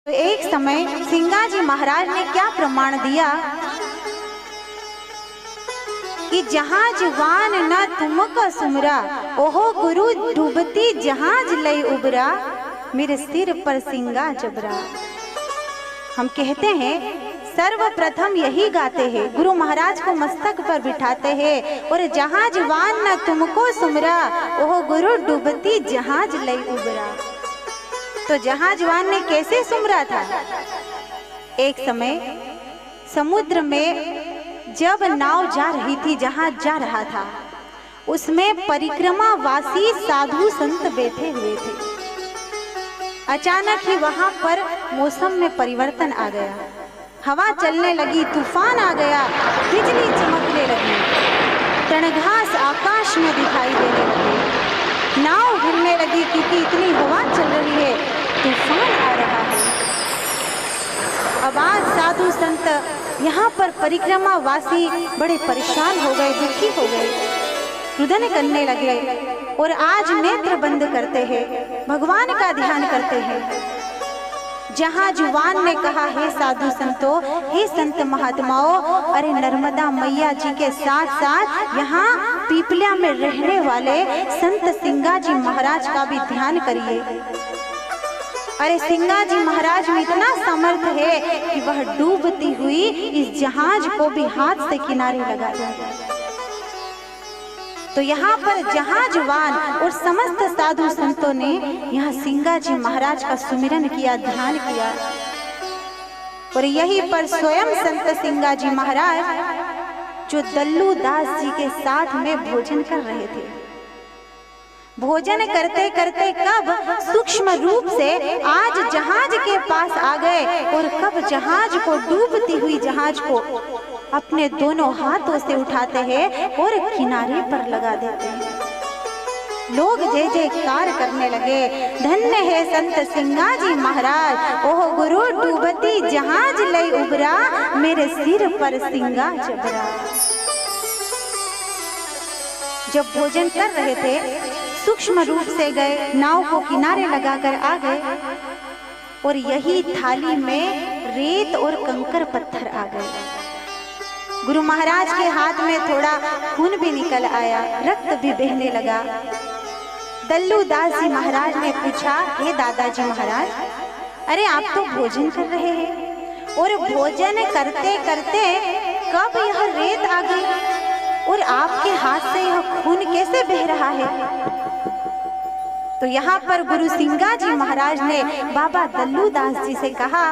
तो एक समय सिंगा जी महाराज ने क्या प्रमाण दिया कि जहाज वान न तुमको सुमरा, ओहो गुरु डूबती जहाज लई उबरा, मेरे सिर पर सिंगा जबरा। हम कहते हैं सर्वप्रथम यही गाते हैं, गुरु महाराज को मस्तक पर बिठाते हैं और जहाज वान न तुमको सुमरा, ओहो गुरु डूबती जहाज लई उबरा। तो जहाजवान ने कैसे सुमरा था? एक समय समुद्र में जब नाव जा रही थी, जहाज जा रहा था, उसमें परिक्रमावासी साधु संत बैठे हुए थे। अचानक ही वहां पर मौसम में परिवर्तन आ गया, हवा चलने लगी, तूफान आ गया, बिजली चमकने लगी, तड़घास आकाश में दिखाई देने लगी, नाव हिलने लगी क्योंकि इतनी हवा चल रही है, तूफान आ रहा है। अब आज साधु संत यहाँ पर परिक्रमावासी बड़े परेशान हो गए, दुखी हो गए, रुदन करने लगे और आज नेत्र बंद करते हैं, भगवान का ध्यान करते हैं। जहाजवान ने कहा, हे साधु संतों, हे संत महात्माओं, अरे नर्मदा मैया जी के साथ साथ यहाँ पीपलिया में रहने वाले संत सिंगा जी महाराज का भी ध्यान करिए। अरे सिंगा जी महाराज में इतना सामर्थ्य है कि वह डूबती हुई इस जहाज को भी हाथ से किनारे लगा देंगे। तो यहाँ पर जहाजवान और समस्त साधु संतों ने यहाँ सिंगा जी महाराज का सुमिरन किया, ध्यान किया। और यहीं पर स्वयं संत सिंगा जी महाराज जो दल्लू दास जी के साथ में भोजन कर रहे थे, भोजन करते करते कब सूक्ष्म रूप से आज जहाज के पास आ गए और कब जहाज को, डूबती हुई जहाज को अपने दोनों हाथों से उठाते हैं और किनारे पर लगा देते हैं। लोग जय जयकार करने लगे, धन्य है संत सिंगा जी महाराज, ओह गुरु डूबती जहाज लई उबरा, मेरे सिर पर सिंगा जबरा। जब भोजन कर रहे थे, सूक्ष्म रूप से गए, नाव को किनारे लगाकर आ गए और यही थाली में रेत और कंकर पत्थर आ गए। गुरु महाराज के हाथ में थोड़ा खून भी निकल आया, रक्त भी बहने लगा। दल्लू दास जी महाराज ने पूछा, हे दादाजी महाराज, अरे आप तो भोजन कर रहे हैं और भोजन करते करते कब यह रेत आ गई और आपके हाथ से यह खून कैसे बह रहा है? तो यहाँ पर गुरु सिंगा जी महाराज ने बाबा दल्लू दास जी से कहा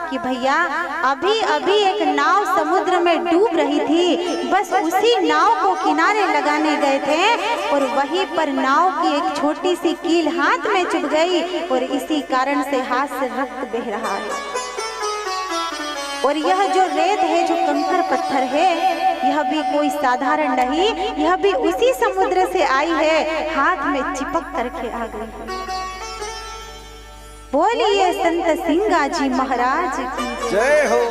कि भैया अभी अभी एक नाव समुद्र में डूब रही थी, बस उसी नाव को किनारे लगाने गए थे और वहीं पर नाव की एक छोटी सी कील हाथ में चुभ गई और इसी कारण से हाथ से रक्त बह रहा है। और यह जो रेत है, जो कंकर पत्थर है, यह भी कोई साधारण नहीं, यह भी उसी समुद्र से आई है, हाथ में चिपक करके आ गई। बोलिए संत सिंगा जी महाराज की जय हो।